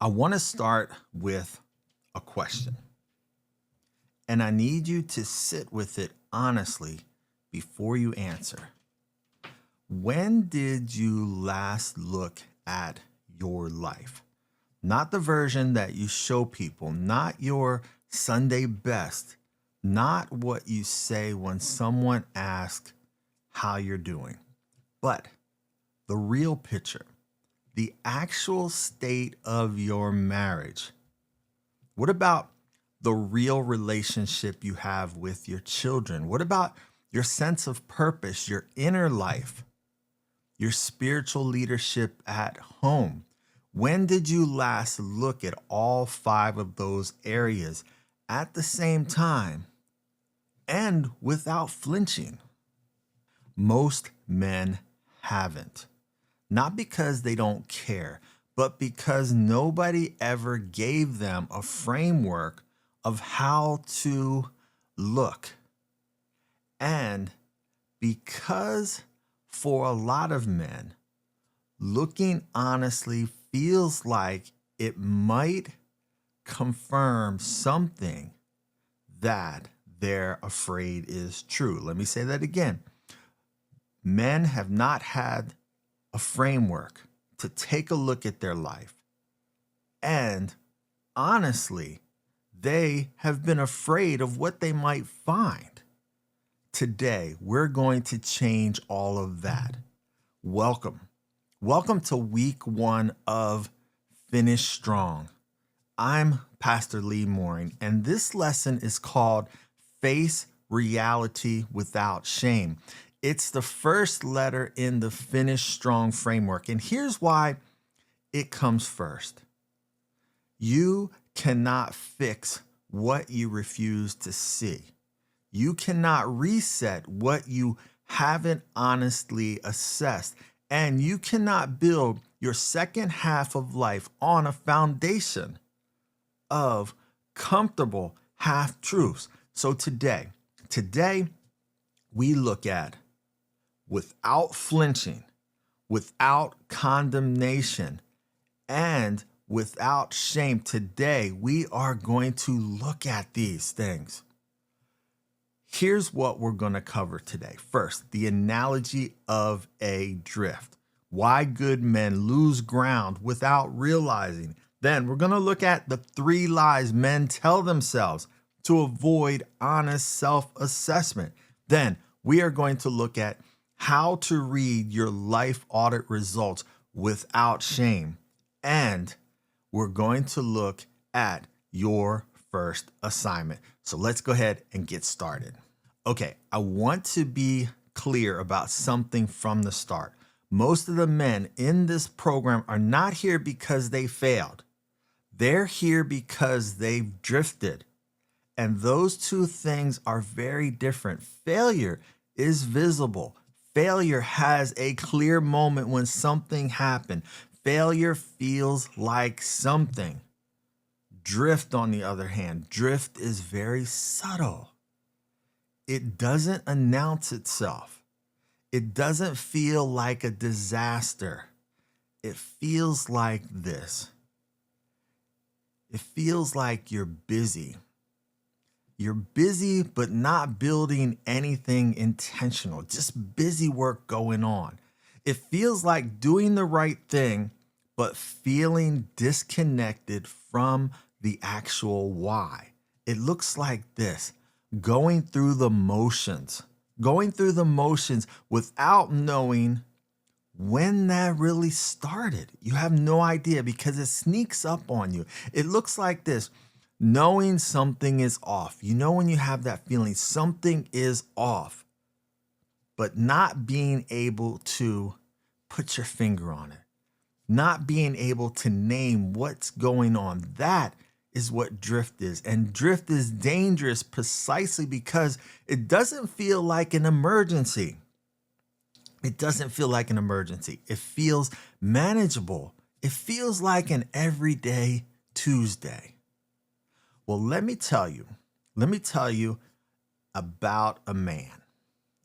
I want to start with a question, and I need you to sit with it honestly before you answer. When did you last look at your life? Not the version that you show people, not your Sunday best, not what you say when someone asks how you're doing, but the real picture, the actual state of your marriage. What about the real relationship you have with your children? What about your sense of purpose, your inner life, your spiritual leadership at home? When did you last look at all five of those areas at the same time and without flinching? Most men haven't. Not because they don't care, but because nobody ever gave them a framework of how to look. And because for a lot of men, looking honestly feels like it might confirm something that they're afraid is true. Let me say that again. Men have not had a framework to take a look at their life. And honestly, they have been afraid of what they might find. Today, we're going to change all of that. Welcome. Welcome to week 1 of Finish Strong. I'm Pastor Lee Mooring, and this lesson is called Face Reality Without Shame. It's the first letter in the Finish Strong framework, and here's why it comes first. You cannot fix what you refuse to see. You cannot reset what you haven't honestly assessed, and you cannot build your second half of life on a foundation of comfortable half-truths. So today, we look at without flinching, without condemnation, and without shame. Today, we are going to look at these things. Here's what we're going to cover today. First, the analogy of a drift. Why good men lose ground without realizing. Then we're going to look at the 3 lies men tell themselves to avoid honest self-assessment. Then we are going to look at how to read your life audit results without shame. And we're going to look at your first assignment. So let's go ahead and get started. Okay, I want to be clear about something from the start. Most of the men in this program are not here because they failed. They're here because they've drifted. And those two things are very different. Failure is visible. Failure has a clear moment when something happened. Failure feels like something. Drift, on the other hand, drift is very subtle. It doesn't announce itself. It doesn't feel like a disaster. It feels like this. It feels like you're busy. You're busy, but not building anything intentional, just busy work going on. It feels like doing the right thing, but feeling disconnected from the actual why. It looks like this, going through the motions without knowing when that really started. You have no idea because it sneaks up on you. It looks like this. Knowing something is off. You know when you have that feeling something is off, but not being able to put your finger on it, not being able to name what's going on. That is what drift is. And drift is dangerous precisely because it doesn't feel like an emergency. It doesn't feel like an emergency. It feels manageable. It feels like an everyday Tuesday. Well, let me tell you about a man,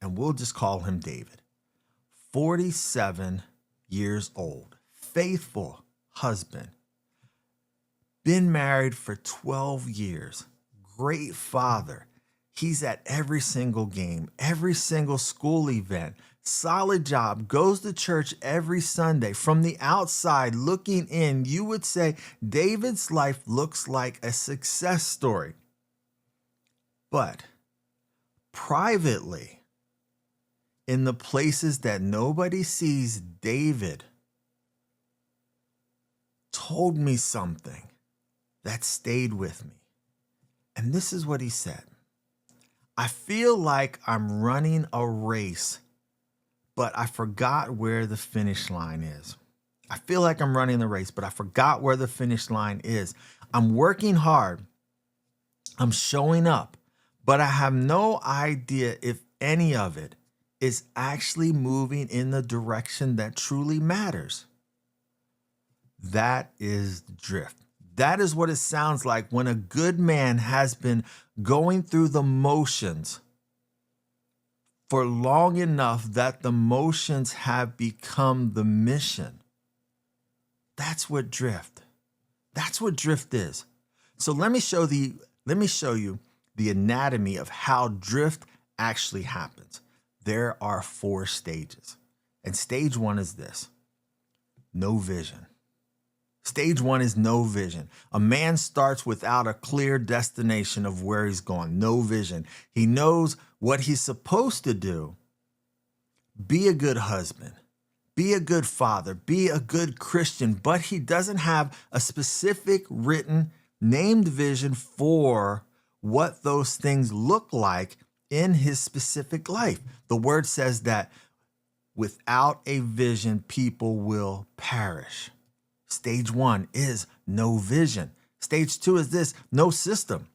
and we'll just call him David. 47 years old, faithful husband, been married for 12 years, great father. He's at every single game, every single school event, solid job, goes to church every Sunday. From the outside looking in, you would say David's life looks like a success story. But privately, in the places that nobody sees, David told me something that stayed with me. And this is what he said. I feel like I'm running a race, but I forgot where the finish line is. I feel like I'm running the race, but I forgot where the finish line is. I'm working hard. I'm showing up, but I have no idea if any of it is actually moving in the direction that truly matters. That is drift. That is what it sounds like when a good man has been going through the motions for long enough that the motions have become the mission. That's what drift. That's what drift is. So let me show you the anatomy of how drift actually happens. There are 4 stages. And stage 1 is this: no vision. Stage 1 is no vision. A man starts without a clear destination of where he's going. No vision. He knows what he's supposed to do. Be a good husband. Be a good father. Be a good Christian. But he doesn't have a specific written named vision for what those things look like in his specific life. The word says that without a vision, people will perish. Stage 1 is no vision. Stage 2 is this: no system.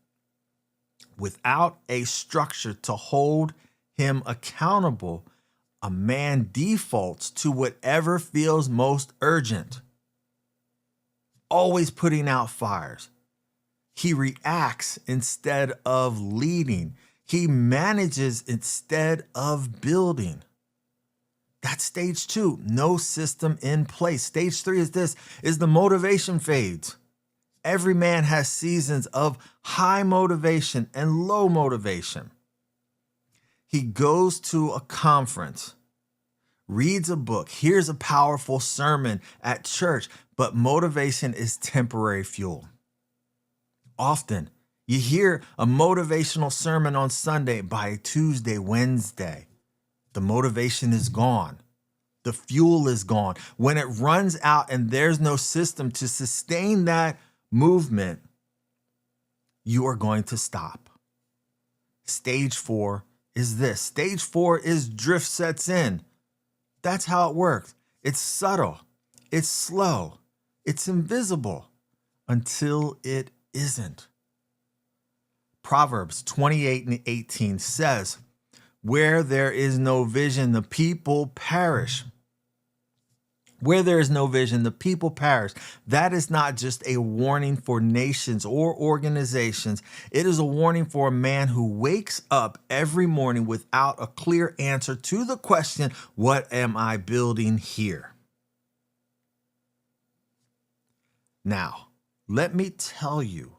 Without a structure to hold him accountable, a man defaults to whatever feels most urgent, always putting out fires. He reacts instead of leading. He manages instead of building. That's stage 2, no system in place. Stage 3 is the motivation fades. Every man has seasons of high motivation and low motivation. He goes to a conference, reads a book, hears a powerful sermon at church, but motivation is temporary fuel. Often, you hear a motivational sermon on Sunday. By Tuesday, Wednesday, the motivation is gone. The fuel is gone. When it runs out and there's no system to sustain that movement, you are going to stop. Stage 4 is this. Stage 4 is drift sets in. That's how it works. It's subtle. It's slow. It's invisible until it isn't. Proverbs 28:18 says, where there is no vision, the people perish. Where there is no vision, the people perish. That is not just a warning for nations or organizations. It is a warning for a man who wakes up every morning without a clear answer to the question, what am I building here? Now, let me tell you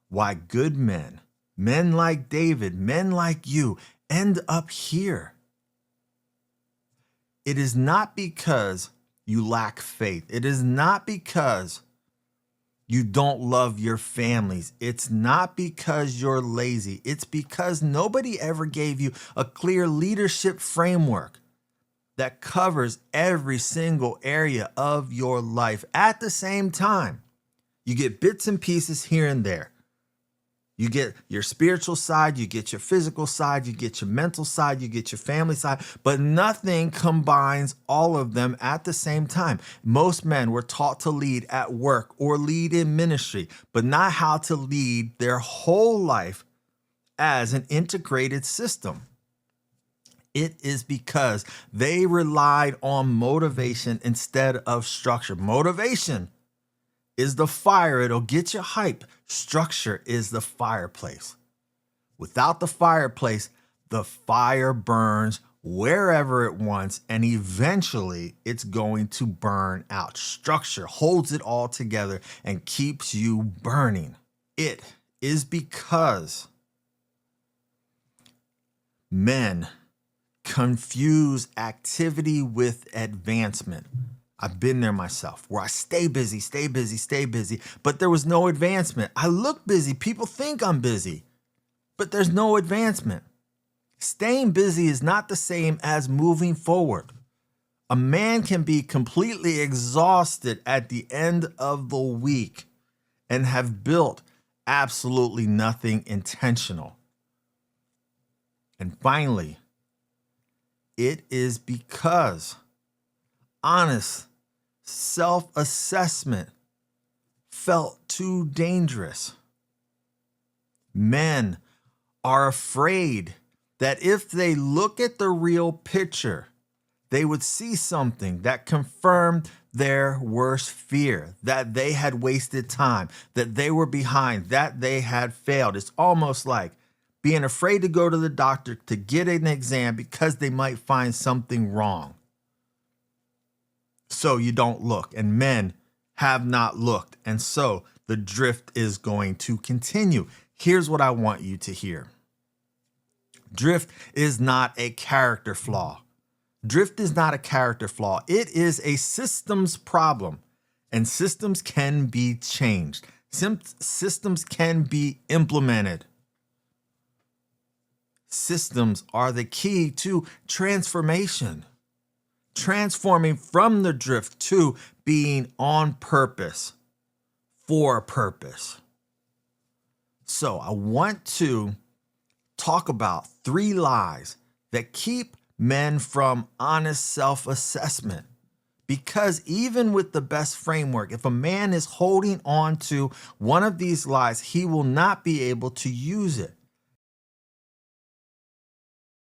why good men, men like David, men like you, end up here. It is not because you lack faith. It is not because you don't love your families. It's not because you're lazy. It's because nobody ever gave you a clear leadership framework that covers every single area of your life at the same time. You get bits and pieces here and there. You get your spiritual side, you get your physical side, you get your mental side, you get your family side, but nothing combines all of them at the same time. Most men were taught to lead at work or lead in ministry, but not how to lead their whole life as an integrated system. It is because they relied on motivation instead of structure. Motivation is the fire. It'll get you hype. Structure is the fireplace. Without the fireplace, the fire burns wherever it wants, and eventually it's going to burn out. Structure holds it all together and keeps you burning. It is because men confuse activity with advancement. I've been there myself, where I stay busy, but there was no advancement. I look busy. People think I'm busy, but there's no advancement. Staying busy is not the same as moving forward. A man can be completely exhausted at the end of the week and have built absolutely nothing intentional. And finally, it is because honest self-assessment felt too dangerous. Men are afraid that if they look at the real picture, they would see something that confirmed their worst fear, that they had wasted time, that they were behind, that they had failed. It's almost like being afraid to go to the doctor to get an exam because they might find something wrong. So you don't look, and men have not looked, and so the drift is going to continue. Here's what I want you to hear. Drift is not a character flaw. Drift is not a character flaw. It is a systems problem, and systems can be changed. Systems can be implemented. Systems are the key to transformation. Transforming from the drift to being on purpose, for a purpose. So I want to talk about 3 lies that keep men from honest self-assessment. Because even with the best framework, if a man is holding on to one of these lies, he will not be able to use it.